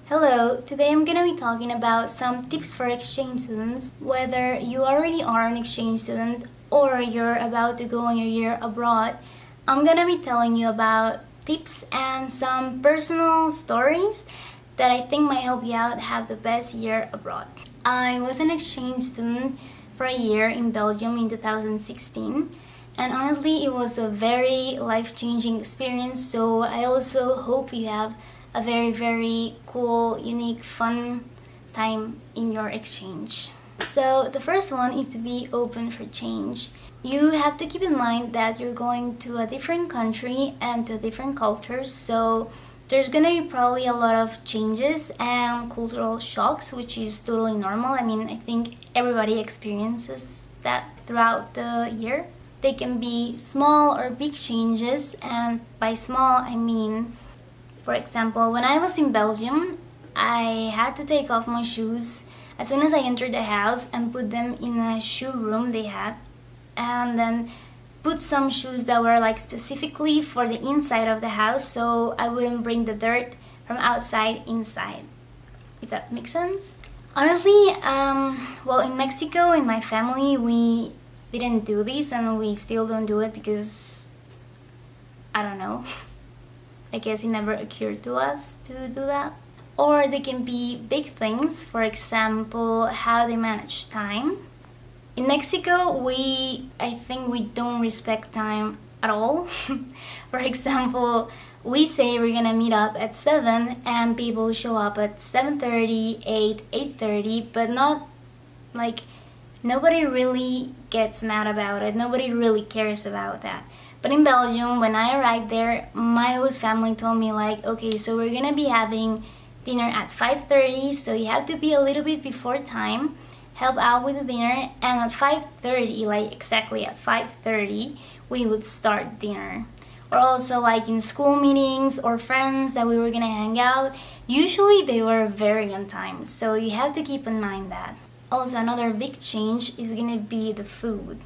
Hello, today I'm gonna be talking about some tips for exchange students. Whether you already are an exchange student or you're about to go on your year abroad, I'm gonna be telling you about tips and some personal stories that I think might help you out have the best year abroad. I was an exchange student for a year in Belgium in 2016. And honestly, it was a very life-changing experience, so I also hope you have a very cool, unique, fun time in your exchange. So the first one is to be open for change. You have to keep in mind that you're going to a different country and to a different culture, so there's gonna be probably a lot of changes and cultural shocks, which is totally normal. I think everybody experiences that throughout the year. They can be small or big changes, and by small I mean, for example, when I was in Belgium, I had to take off my shoes as soon as I entered the house and put them in a shoe room they had, and then put some shoes that were like specifically for the inside of the house so I wouldn't bring the dirt from outside inside, if that makes sense. Honestly, in Mexico, in my family, we didn't do this and we still don't do it because, I don't know, I guess it never occurred to us to do that. Or they can be big things, for example, how they manage time. In Mexico, I think we don't respect time at all. For example, we say we're gonna meet up at 7 and people show up at 7:30, 8, 8:30, but not like nobody really gets mad about it. Nobody really cares about that. But in Belgium, when I arrived there, my host family told me like, okay, so we're gonna be having dinner at 5:30, so you have to be a little bit before time, help out with the dinner, and at 5:30, like exactly at 5:30, we would start dinner. Or also like in school meetings or friends that we were gonna hang out, usually they were very on time, so you have to keep in mind that. Also, another big change is gonna be the food.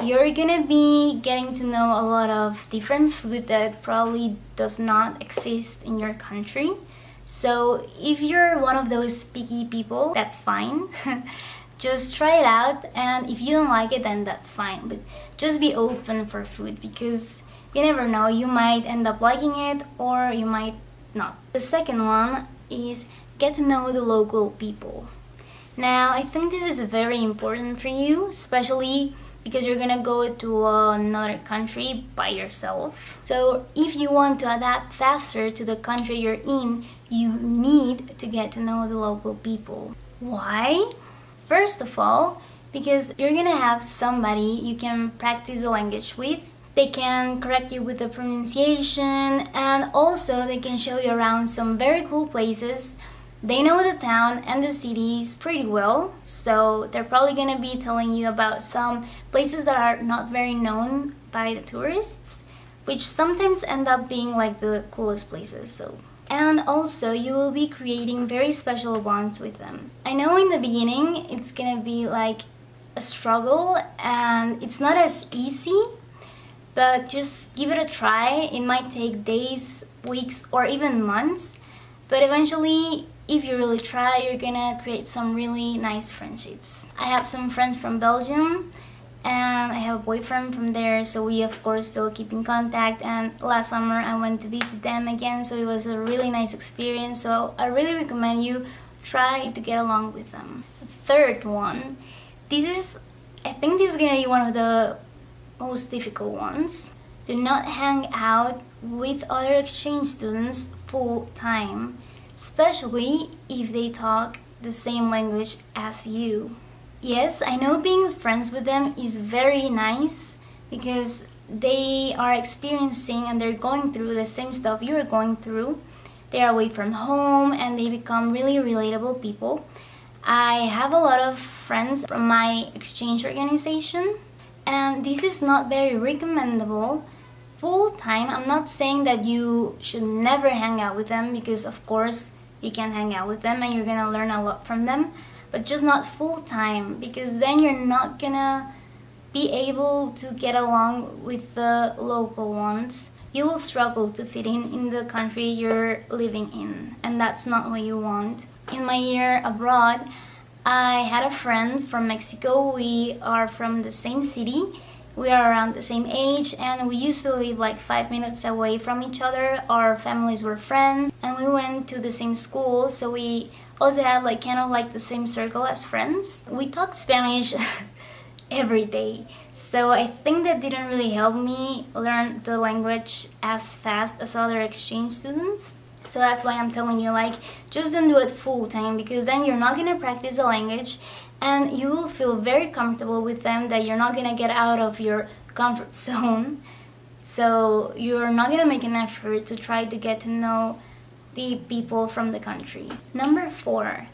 You're gonna be getting to know a lot of different food that probably does not exist in your country. So if you're one of those picky people, that's fine. Just try it out, and if you don't like it, then that's fine. But just be open for food because you never know, you might end up liking it or you might not. The second one is get to know the local people. Now, I think this is very important for you, especially because you're gonna go to another country by yourself. So if you want to adapt faster to the country you're in, you need to get to know the local people. Why? First of all, because you're gonna have somebody you can practice the language with. They can correct you with the pronunciation, and also they can show you around some very cool places. They know the town and the cities pretty well, so they're probably gonna be telling you about some places that are not very known by the tourists, which sometimes end up being like the coolest places. And also you will be creating very special bonds with them. I know in the beginning it's gonna be like a struggle and it's not as easy, but just give it a try. It might take days, weeks, or even months, but eventually, if you really try, you're gonna create some really nice friendships. I have some friends from Belgium and I have a boyfriend from there, so we of course still keep in contact, and last summer I went to visit them again, so it was a really nice experience. So I really recommend you try to get along with them. The third one, I think this is gonna be one of the most difficult ones. Do not hang out with other exchange students full time, especially if they talk the same language as you. Yes, I know being friends with them is very nice because they are experiencing and they're going through the same stuff you're going through. They are away from home and they become really relatable people. I have a lot of friends from my exchange organization, and this is not very recommendable full time. I'm not saying that you should never hang out with them, because of course you can hang out with them and you're gonna learn a lot from them, but just not full time, because then you're not gonna be able to get along with the local ones. you will struggle to fit in the country you're living in, and that's not what you want. In my year abroad, I had a friend from Mexico. We are from the same city. We are around the same age, and we used to live like 5 minutes away from each other. Our families were friends, and we went to the same school, so we also had like kind of like the same circle as friends. We talked Spanish every day, so I think that didn't really help me learn the language as fast as other exchange students. So that's why I'm telling you, like, just don't do it full time, because then you're not gonna practice the language and you will feel very comfortable with them that you're not gonna get out of your comfort zone. So you're not gonna make an effort to try to get to know the people from the country. Number 4.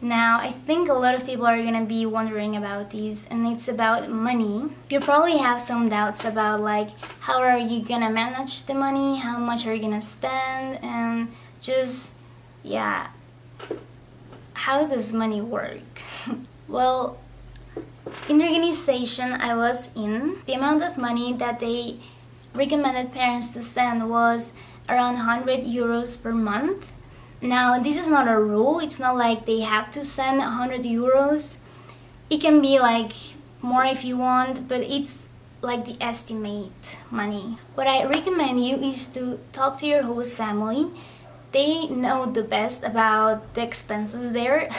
Now, I think a lot of people are gonna be wondering about these, and it's about money. You probably have some doubts about like, how are you gonna manage the money, how much are you gonna spend, and just, yeah, how does money work? Well, in the organization I was in, the amount of money that they recommended parents to send was around 100 euros per month. Now, this is not a rule. It's not like they have to send 100 euros. It can be like more if you want, but it's like the estimate money. What I recommend you is to talk to your host family. They know the best about the expenses there,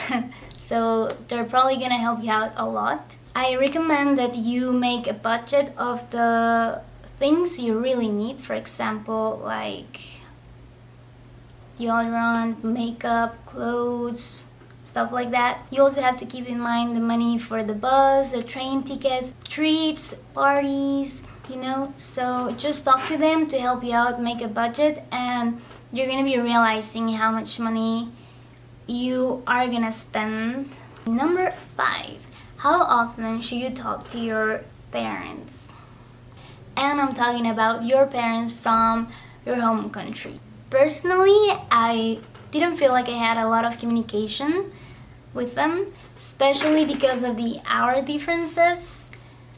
so they're probably gonna help you out a lot. I recommend that you make a budget of the things you really need. For example, like deodorant, makeup, clothes, stuff like that. You also have to keep in mind the money for the bus, the train tickets, trips, parties, you know. So just talk to them to help you out, make a budget, and you're gonna be realizing how much money you are gonna spend. Number 5, how often should you talk to your parents? And I'm talking about your parents from your home country. Personally, I didn't feel like I had a lot of communication with them, especially because of the hour differences.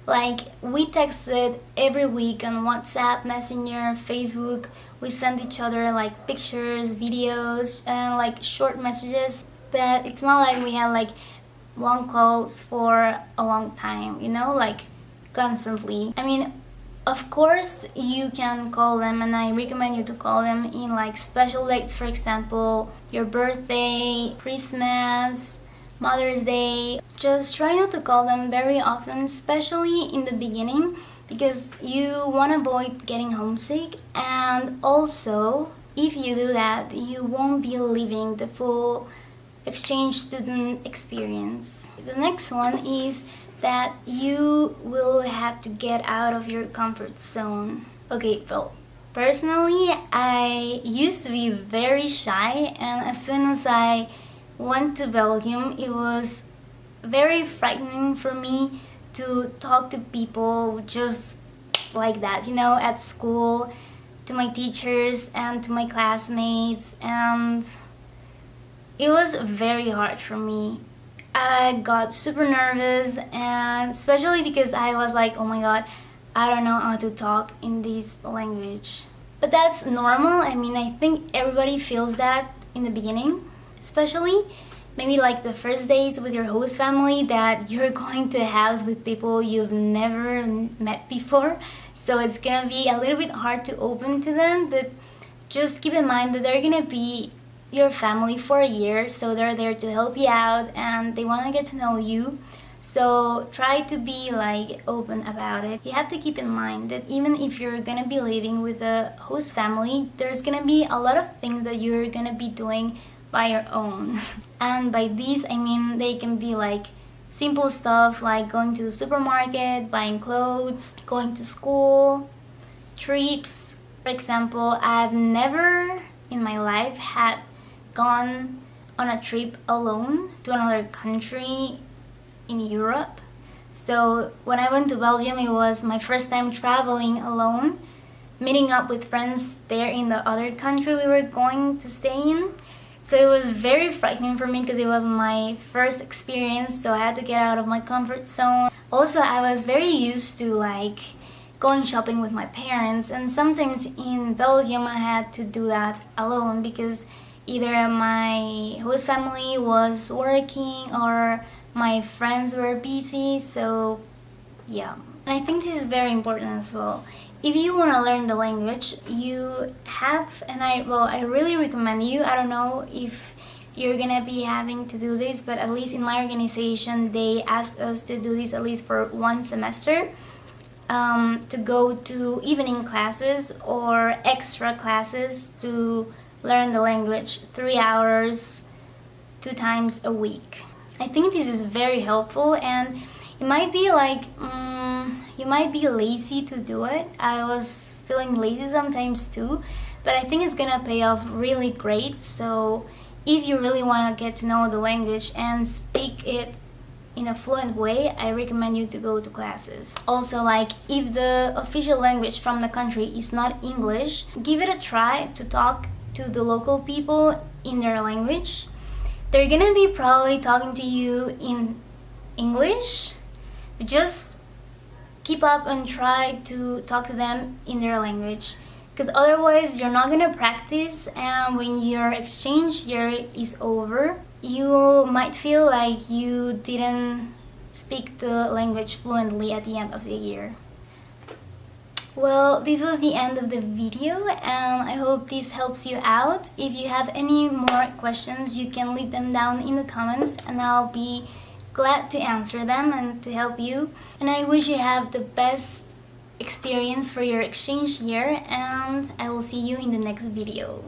Like, we texted every week on WhatsApp, Messenger, Facebook. We sent each other like pictures, videos, and like short messages. But it's not like we had like long calls for a long time, you know, like constantly. I mean, of course, you can call them, and I recommend you to call them in like special dates, for example, your birthday, Christmas, Mother's Day. Just try not to call them very often, especially in the beginning, because you want to avoid getting homesick. And also, if you do that, you won't be living the full exchange student experience. The next one is that you will have to get out of your comfort zone. Okay, well, personally, I used to be very shy, and as soon as I went to Belgium, it was very frightening for me to talk to people just like that, you know, at school, to my teachers and to my classmates, and it was very hard for me. I got super nervous, and especially because I was like, oh my god, I don't know how to talk in this language. But that's normal. I mean, I think everybody feels that in the beginning, especially maybe like the first days with your host family, that you're going to a house with people you've never met before. So it's gonna be a little bit hard to open to them, but just keep in mind that they're gonna be your family for a year, so they're there to help you out and they want to get to know you. So try to be like open about it. You have to keep in mind that even if you're gonna be living with a host family, there's gonna be a lot of things that you're gonna be doing by your own. And by these I mean they can be like simple stuff like going to the supermarket, buying clothes, going to school, trips. For example, I've never in my life had gone on a trip alone to another country in Europe. So when I went to Belgium, it was my first time traveling alone, meeting up with friends there in the other country we were going to stay in. So it was very frightening for me because it was my first experience, so I had to get out of my comfort zone. Also, I was very used to like going shopping with my parents, and sometimes in Belgium I had to do that alone because either my host family was working or my friends were busy, so yeah. And I think this is very important as well. If you want to learn the language, you have, and I really recommend you, I don't know if you're gonna be having to do this, but at least in my organization they asked us to do this at least for 1 semester, to go to evening classes or extra classes to learn the language 3 hours 2 times a week. I think this is very helpful, and it might be like you might be lazy to do it. I was feeling lazy sometimes too, but I think it's gonna pay off really great. So if you really want to get to know the language and speak it in a fluent way, I recommend you to go to classes. Also, like, if the official language from the country is not English, give it a try to talk to the local people in their language. They're gonna be probably talking to you in English, but just keep up and try to talk to them in their language, because otherwise you're not gonna practice, and when your exchange year is over, you might feel like you didn't speak the language fluently at the end of the year. Well, this was the end of the video, and I hope this helps you out. If you have any more questions, you can leave them down in the comments and I'll be glad to answer them and to help you. And I wish you have the best experience for your exchange year, and I will see you in the next video.